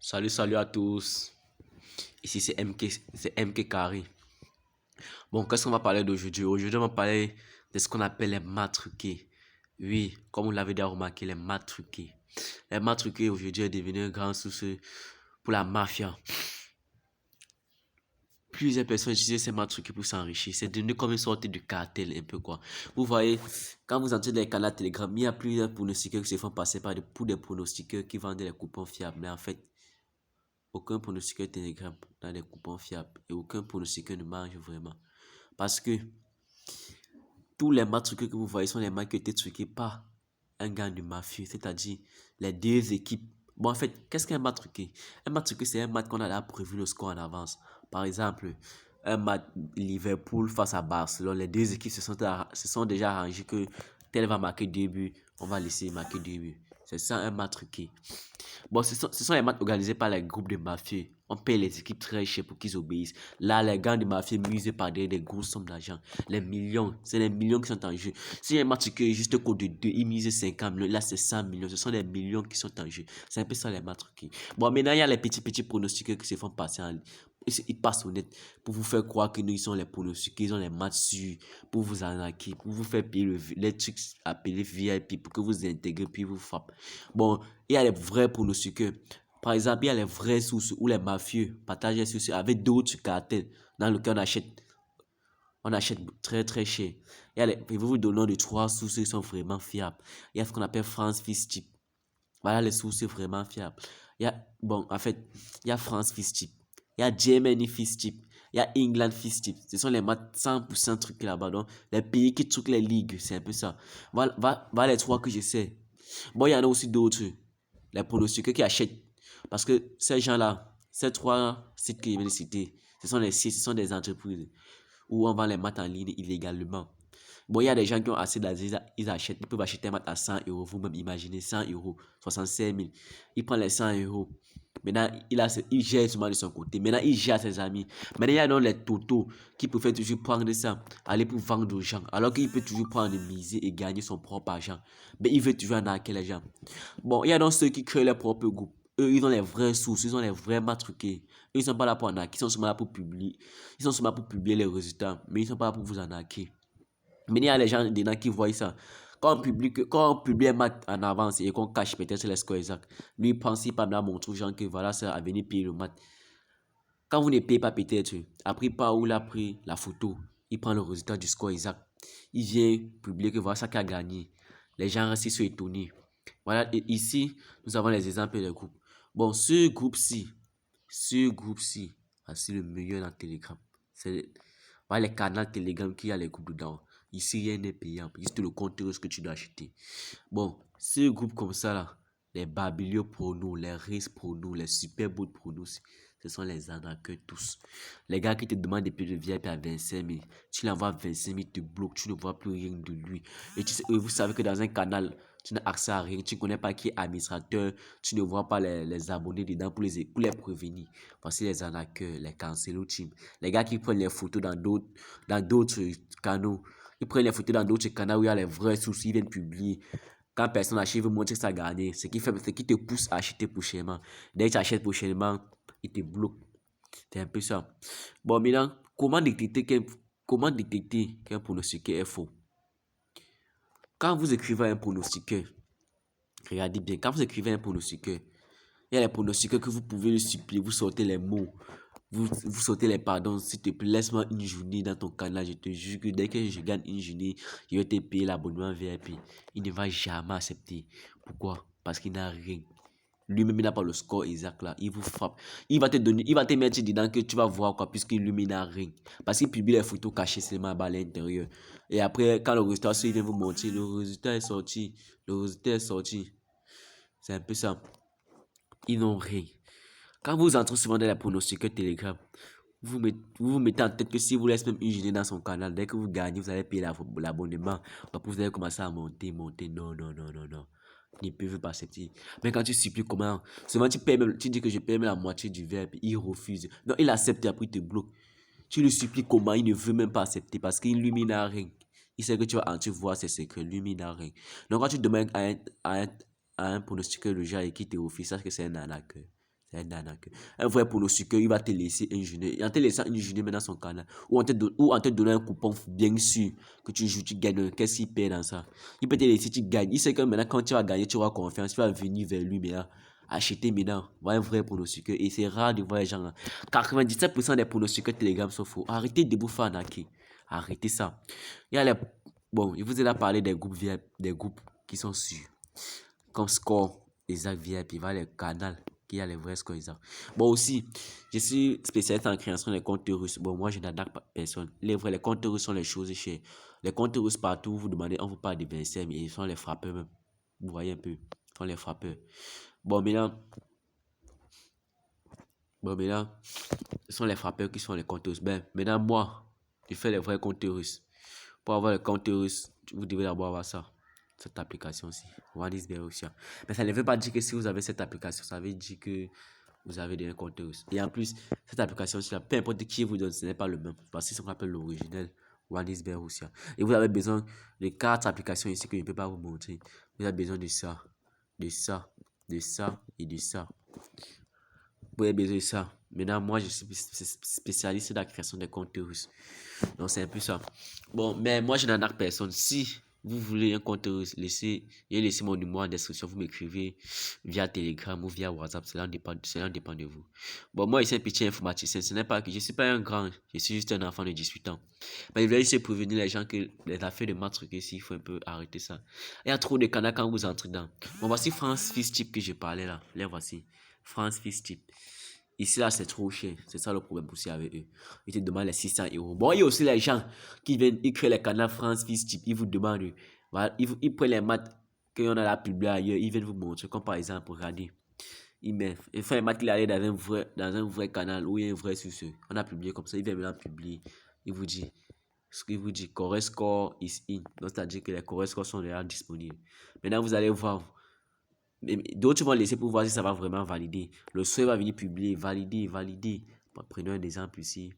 Salut à tous. Ici c'est MK Carré. Bon, qu'est-ce qu'on va parler d'aujourd'hui? Aujourd'hui, on va parler de ce qu'on appelle les maths truqués. Oui, comme vous l'avez déjà remarqué, les maths truqués. Les maths truqués aujourd'hui est devenu un grand souci pour la mafia. Plusieurs personnes utilisent ces maths truqués pour s'enrichir. C'est devenu comme une sorte de cartel, un peu quoi. Vous voyez, quand vous entrez dans les canaux Telegram, il y a plusieurs pronostiqueurs qui se font passer pour des pronostiqueurs qui vendent des coupons fiables. Mais en fait, aucun pronostiqueur Telegram dans des coupons fiables et aucun pronostiqueur ne marche vraiment. Parce que tous les matchs truqués que vous voyez sont les matchs qui ont été truqués par un gars du mafieux, c'est-à-dire les deux équipes. Bon, en fait, qu'est-ce qu'un match truqué? Un match truqué, c'est un match qu'on a déjà prévu le score en avance. Par exemple, un match Liverpool face à Barcelone, les deux équipes se sont déjà arrangées que tel va marquer 2 buts, on va laisser marquer 2 buts. C'est ça un match truqué. Bon, ce sont les matchs organisés par les groupes de mafieux. On paye les équipes très cher pour qu'ils obéissent. Là, les gars de mafieux musent par des grosses sommes d'argent. Les millions, c'est les millions qui sont en jeu. Si un match qui est juste code de 2, ils misent 50 millions. Là, c'est 100 millions. Ce sont des millions qui sont en jeu. C'est un peu ça les matchs qui. Bon, maintenant, il y a les petits pronostics qui se font passer en ligne. Ils passent honnête pour vous faire croire que nous, ils sont les pronostics, ils ont les matchs sûrs pour vous arnaquer, pour vous faire payer les trucs appelés VIP pour que vous intégrez puis vous frappent. Bon, il y a les vrais pronostiqueurs. Par exemple, il y a les vraies sources où les mafieux partagent les sources avec d'autres cartels dans lesquels on achète très cher. Je vais vous donner de 3 sources qui sont vraiment fiables. Il y a ce qu'on appelle France Fistip. Voilà les sources vraiment fiables. Bon, en fait, il y a France Fistip. Il y a Germany Fistip. Il y a England Fistip. Ce sont les maths 100% trucs là-bas. Donc, les pays qui truquent les ligues, c'est un peu ça. Voilà les 3 que je sais. Bon, il y en a aussi d'autres. Les pronostiqueurs qui achètent. Parce que ces gens-là, ces 3 sites que je viens de citer, ce sont les sites, ce sont des entreprises où on vend les maths en ligne illégalement. Bon, il y a des gens qui ont assez d'argent, ils achètent, ils peuvent acheter un maths à 100 euros. Vous-même imaginez 100 euros, 65 000. Il prend les 100 euros. Maintenant, il gère seulement de son côté. Maintenant, il gère ses amis. Maintenant, il y a donc les totaux qui préfèrent toujours prendre ça, aller pour vendre aux gens. Alors qu'il peut toujours prendre, miser et gagner son propre argent. Mais il veut toujours arnaquer les gens. Bon, il y a donc ceux qui créent leur propre groupe. Eux, ils ont les vraies sources, ils ont les vrais maths truqués. Eux, ils sont pas là pour arnaquer, ils sont seulement là pour publier. Ils sont seulement là pour publier les résultats, mais ils sont pas là pour vous arnaquer. Mais il y a les gens dedans qui voient ça. Quand on publie un maths en avance et qu'on cache peut-être les scores exacts, lui, il pense pas bien montrer aux gens que voilà, ça a venu payer le maths. Quand vous ne payez pas peut-être, après pas où il a pris la photo, il prend le résultat du score exact. Il vient publier que voilà ça qu'il a gagné. Les gens restent sont étonnés. Voilà, et ici, nous avons les exemples des groupes. Bon, ce groupe-ci, c'est le meilleur dans Telegram. Voilà les canaux Telegram qui a les groupes dedans. Ici, rien n'est payant. Juste le compteur ce que tu dois acheter. Bon, ce groupe comme ça là, les Babilio Prono, les Race Prono, les Superboot Prono, ce sont les arnaqueurs tous. Les gars qui te demandent des prix de VIP à 25 000, tu l'envoies 25 000, te bloque, tu ne vois plus rien de lui. Et vous savez que dans un canal, tu n'as accès à rien, tu ne connais pas qui est administrateur, tu ne vois pas les abonnés dedans pour les prévenir. Voici les arnaqueurs, les cancelo team. Les gars qui prennent les photos dans d'autres canaux. Ils prennent les photos dans d'autres canaux où il y a les vrais soucis, ils viennent publier. Quand personne achète, ils veulent montrer que ça a gagné. Ce qui te pousse à acheter prochainement. Dès que tu achètes prochainement, ils te bloquent. C'est un peu ça. Bon, maintenant, comment détecter qu'un pronostiqueur est faux? Quand vous écrivez un pronostiqueur, regardez bien, quand vous écrivez un pronostiqueur, il y a les pronostiqueurs que vous pouvez le supplier, vous sortez les mots, vous sortez les pardons, s'il te plaît, laisse-moi une journée dans ton canal, je te jure que dès que je gagne une journée, je vais te payer l'abonnement VIP. Il ne va jamais accepter. Pourquoi? Parce qu'il n'a rien. Lui-même, il n'a pas le score exact là. Il vous frappe. Il va te mettre dedans que tu vas voir quoi, puisque lui-même, il n'a rien. Parce qu'il publie les photos cachées seulement à l'intérieur. Et après, quand le résultat il vient vous montrer, le résultat est sorti. Le résultat est sorti. C'est un peu ça. Ils n'ont rien. Quand vous entrez souvent dans les pronostics Telegram, vous vous mettez en tête que si vous laissez même une journée dans son canal, dès que vous gagnez, vous allez payer l'abonnement. Après, vous allez commencer à monter. Non. Ils ne peuvent pas accepter. Mais quand tu supplies comment, souvent tu dis que je paye même la moitié du verbe, il refuse. Non, il accepte et après il te bloque. Tu le supplies comment, il ne veut même pas accepter parce qu'il lui n'a rien. Il sait que tu vas en voir ses secrets, lui n'a rien. Donc quand tu demandes à un pronostiqueur le genre et qui te refuse, sache que c'est un arnaqueur. C'est un arnaque. Un vrai pronostiqueur, il va te laisser une journée. Et en te laissant une journée maintenant son canal, ou en te donnant un coupon bien sûr que tu joues, tu gagnes. Qu'est-ce qu'il paie dans ça? Il peut te laisser, tu gagnes. Il sait que maintenant, quand tu vas gagner, tu auras confiance. Tu vas venir vers lui maintenant. Acheter maintenant. Voilà un vrai pronostiqueur. Et c'est rare de voir les gens là. 97% des pronostiqueurs Telegram sont faux. Arrêtez de vous faire arnaquer. Arrêtez ça. Il y a les... Bon, je vous ai là parlé des groupes VIP, des groupes qui sont sûrs. Comme Score, Exact VIP, il va les canaux qui a les vrais scores exacts. Bon aussi, je suis spécialiste en création des comptes russes. Bon, moi je n'adapte pas personne. Les comptes russes sont les choses chères. Les comptes russes partout, vous demandez, on vous parle de 25, mais ils sont les frappeurs même. Vous voyez un peu, ils sont les frappeurs. Bon maintenant, ce sont les frappeurs qui sont les comptes russes. Ben, maintenant moi, je fais les vrais comptes russes. Pour avoir les comptes russes, vous devez d'abord avoir ça. Cette application-ci, OneXBet Russia. Mais ça ne veut pas dire que si vous avez cette application, ça veut dire que vous avez des comptes russes. Et en plus, cette application-ci, peu importe qui vous donne, ce n'est pas le même. Parce que c'est ce qu'on appelle l'original OneXBet Russia. Et vous avez besoin de 4 applications ici que je ne peux pas vous montrer. Vous avez besoin de ça, de ça, de ça et de ça. Vous avez besoin de ça. Maintenant, moi, je suis spécialiste dans la création des comptes russes. Donc, c'est un peu ça. Bon, mais moi, je n'en ai personne. Si vous voulez un compte russe, laissez mon numéro en description. Vous m'écrivez via Telegram ou via WhatsApp. Cela dépend de vous. Bon, moi, je suis un petit informaticien. Ce n'est pas que je ne suis pas un grand. Je suis juste un enfant de 18 ans. Mais je voulais juste prévenir les gens que les affaires de maths, il faut un peu arrêter ça. Il y a trop de canaux quand vous entrez dedans. Bon, voici France Fils Type que je parlais là. Là, voici. France Fils Type. Ici, là, c'est trop cher. C'est ça le problème aussi avec eux. Ils te demandent les 600 euros. Bon, il y a aussi les gens qui viennent, ils créent les canaux France Fils Type. Ils vous demandent, voilà, ils prennent les maths qu'on a la publié ailleurs. Ils viennent vous montrer, comme par exemple, regardez. Ils font les maths qu'il allait dans un vrai canal où il y a un vrai succès. On a publié comme ça. Ils viennent maintenant publier. Il vous dit, correct score is in. Donc, c'est-à-dire que les correct scores sont déjà disponibles. Maintenant, vous allez voir. D'autres vont laisser pour voir si ça va vraiment valider. Le soir va venir publier, valider. Bon, prenons un exemple ici.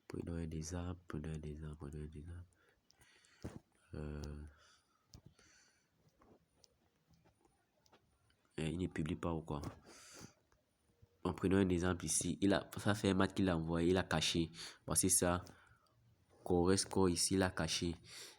Prenons un exemple. Il ne publie pas ou quoi. En prenant un exemple ici. Ça fait un match qu'il a envoyé, il a caché. Voici ça. Correct score ici, il a caché.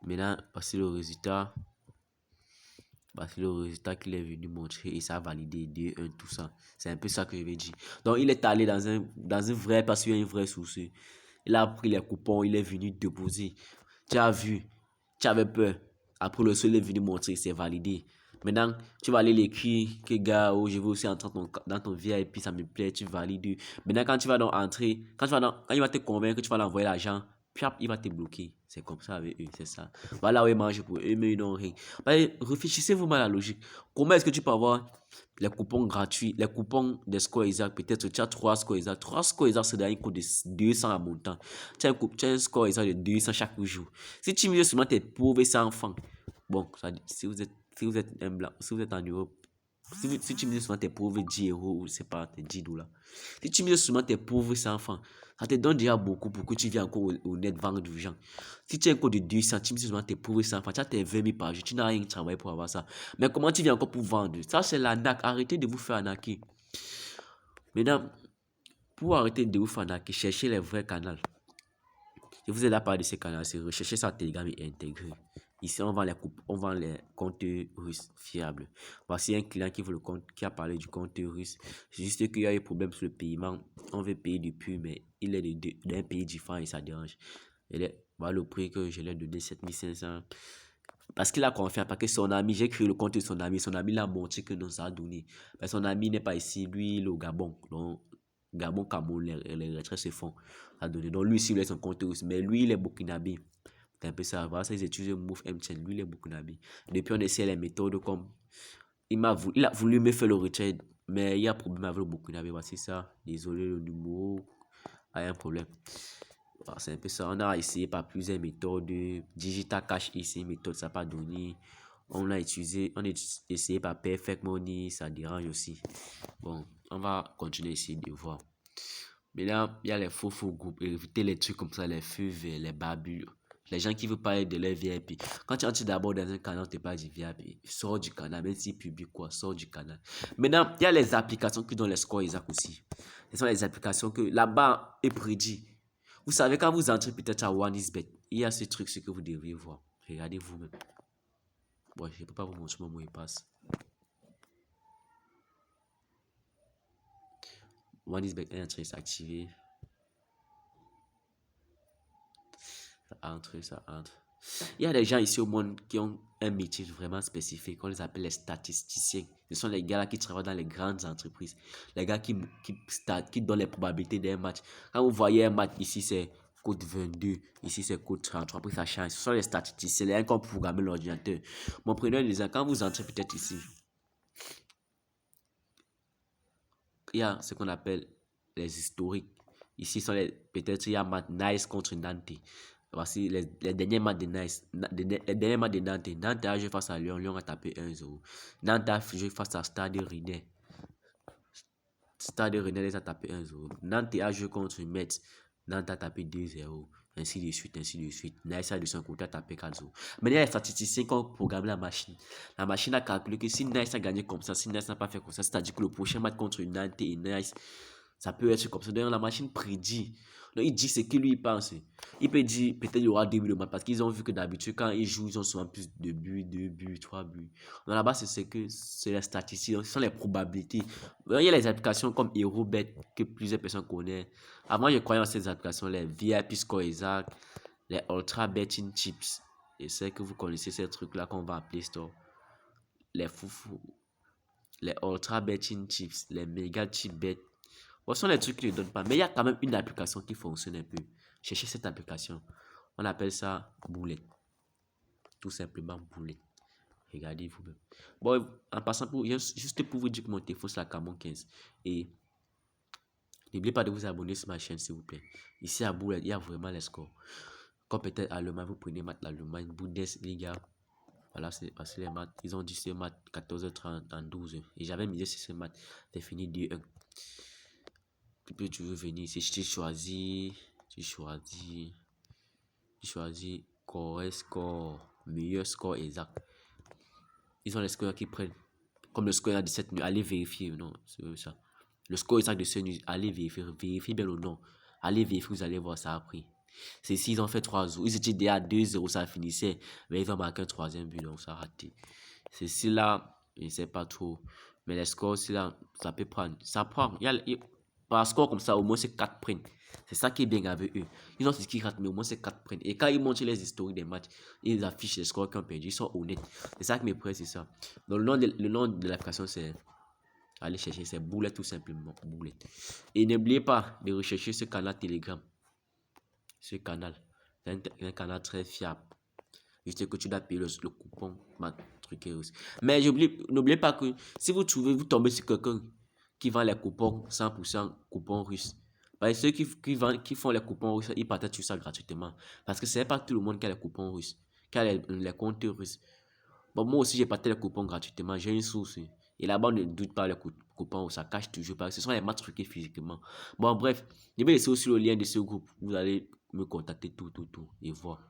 Maintenant, voici le résultat. Parce que le résultat qu'il est venu montrer et ça a validé 2, 1, tout ça. C'est un peu ça que je vais dire. Donc, il est allé dans un vrai, parce qu'il y a un vrai souci. Il a pris les coupons, il est venu déposer. Tu as vu, tu avais peur. Après, le seul est venu montrer, c'est validé. Maintenant, tu vas aller l'écrire que gars, oh, je veux aussi entrer dans ton VIP, ça me plaît, tu valides. Maintenant, quand tu vas donc entrer, quand il va te convaincre que tu vas l'envoyer l'argent, puis il va te bloquer. C'est comme ça avec eux, c'est ça. Voilà où ils mangent pour eux, mais ils n'ont rien. Réfléchissez-vous mal à la logique. Comment est-ce que tu peux avoir les coupons gratuits, les coupons des scores exacts? Peut-être tu as 3 scores exacts. 3 scores exacts, c'est un coût de 200 à montant. Tu as un score exact de 200 chaque jour. Si tu mises seulement tes pauvres sans enfants, bon, si vous êtes un blanc, si vous êtes en Europe, si tu mises seulement tes pauvres 10 euros ou c'est pas tes 10 $, si tu mises seulement tes pauvres sans enfants, ça te donne déjà beaucoup pour que tu viennes encore au net vendre du gens. Si tu as un code de 200, tu mises seulement tes pauvres sans enfants, tu as tes 20 000 par jour, tu n'as rien travaillé pour avoir ça. Mais comment tu viens encore pour vendre? Ça, c'est l'arnaque. Arrêtez de vous faire arnaquer. Maintenant, pour arrêter de vous faire arnaquer, cherchez les vrais canaux. Je vous ai là parlé de ces canaux, c'est rechercher ça Telegram et intégrer. Ici, on vend les comptes russes fiables. Voici un client qui a parlé du compte russe. C'est juste qu'il y a eu problème sur le paiement. On veut payer depuis, mais il est d'un pays différent et ça dérange. Voilà le prix que je lui ai donné, 7500. Parce qu'il a confiance, parce que son ami, j'ai créé le compte de son ami l'a montré que non, ça a donné. Mais son ami n'est pas ici, lui, il est au Gabon. Donc, Gabon, Cameroun, les retraits se font. Ça a donné. Donc, lui, il a son compte russe. Mais lui, il est burkinabé. C'est un peu ça. Voilà, ça, ils utilisent Move MTN. Lui, il est burkinabé. Depuis, on essaie les méthodes comme. Il a voulu me faire le retrait, mais il y a un problème avec le burkinabé. Voici ça. Désolé, le numéro a un problème. Voilà, c'est un peu ça. On a essayé par plusieurs méthodes. Digital Cash ici, une méthode, ça n'a pas donné. On a essayé par Perfect Money, ça dérange aussi. Bon, on va continuer ici de voir. Mais là, il y a les faux groupes. Évitez les trucs comme ça, les feux verts, les babus. Les gens qui veulent parler de leur VIP. Quand tu entres d'abord dans un canal, tu parles du VIP. Sors du canal, même si public quoi, sors du canal. Maintenant, il y a les applications qui donnent les scores exacts aussi. Ce sont les applications que là-bas est prédit. Vous savez, quand vous entrez peut-être à OneXBet, il y a ce truc, ce que vous devriez voir. Regardez vous-même. Bon, je ne peux pas vous montrer mon mot il passe. OneXBet est en train de s'activer. Ça entre, ça entre. Il y a des gens ici au monde qui ont un métier vraiment spécifique. On les appelle les statisticiens. Ce sont les gars là qui travaillent dans les grandes entreprises. Les gars qui donnent les probabilités d'un match. Quand vous voyez un match, ici c'est code 22, ici c'est code 33. Après ça change. Ce sont les statisticiens, les gens qui ont programmé l'ordinateur. Mon prenez un exemple. Quand vous entrez peut-être ici, il y a ce qu'on appelle les historiques. Ici, sont peut-être il y a match Nice contre Nantes. Voici les derniers matchs de Nice. Les derniers matchs de Nantes. Nantes a joué face à Lyon. Lyon a tapé 1-0. Nantes a joué face à Stade Rennais. Stade Rennais les a tapé 1-0. Nantes a joué contre Metz. Nantes a tapé 2-0. Ainsi de suite, ainsi de suite. Nice a de son côté a tapé 4-0. Mais il y a les statisticiens qui ont programmé la machine. La machine a calculé que si Nice a gagné comme ça, si Nice n'a pas fait comme ça, c'est-à-dire que le prochain match contre Nantes et Nice, ça peut être comme ça. Donc la machine prédit. Donc il dit ce qu'il lui pense. Il peut dire peut-être il y aura 2 buts de match parce qu'ils ont vu que d'habitude quand ils jouent, ils ont souvent plus de buts, 2 buts, 3 buts. Donc là-bas, c'est les statistiques, ce sont les probabilités. Donc, il y a les applications comme HeroBet que plusieurs personnes connaissent. Avant, je croyais en ces applications, les VIP Score Exact, les Ultra Betting Chips. Et c'est que vous connaissez ces trucs-là qu'on va appeler Store. Les foufous, les Ultra Betting Chips, les Mega Chip Bet. Ce sont les trucs qui ne donnent pas. Mais il y a quand même une application qui fonctionne un peu. Cherchez cette application. On appelle ça Boulet. Tout simplement Boulet. Regardez vous-même. Bon, en passant, juste pour vous dire que mon téléphone c'est la Camon 15. Et n'oubliez pas de vous abonner sur ma chaîne, s'il vous plaît. Ici à Boulet, il y a vraiment les scores. Comme peut-être Allemagne, vous prenez l'Allemagne, Bundesliga. Voilà, c'est parce que les maths, ils ont dit ce maths 14h30 en 12h. Et j'avais misé sur ce maths. C'est fini 2-1. Puis tu veux venir ici, tu choisis correct score, meilleur score exact. Ils ont les scores qui prennent. Comme le score à 17 nuits, allez vérifier, non, c'est ça. Le score exact de ce nuit, allez vérifier bien ou non. Allez vérifier, vous allez voir, ça a pris. C'est s'ils ont fait 3 jours. Ils étaient déjà à 2-0, ça finissait. Mais ils ont marqué un troisième but, donc ça a raté. C'est si là, je ne sais pas trop. Mais les scores, si là, ça peut prendre. Ça prend. Par score comme ça, au moins c'est 4 prennent. C'est ça qui est bien avec eux. Ils ont ce qu'ils ratent, mais au moins c'est 4 prennent. Et quand ils montrent les historiques des matchs, ils affichent les scores qu'ils ont perdu. Ils sont honnêtes. C'est ça qui me presse, c'est ça. Donc le nom de l'application, c'est... Allez chercher, c'est Boulet tout simplement. Boulet. Et n'oubliez pas de rechercher ce canal Telegram. Ce canal. C'est un canal très fiable. Juste que tu dois payer le coupon. Mais n'oubliez pas que si vous tombez sur quelqu'un qui vend les coupons 100% coupons russes. Parce que ceux qui font les coupons russes, ils partagent tout ça gratuitement. Parce que c'est pas tout le monde qui a les coupons russes, qui a les comptes russes. Bon, moi aussi, j'ai partagé les coupons gratuitement. J'ai une source. Et là-bas, on ne doute pas les coupons, ça cache toujours pas. Ce sont les matchs truqués physiquement. Bon, bref, je vais laisser aussi le lien de ce groupe. Vous allez me contacter tout et voir.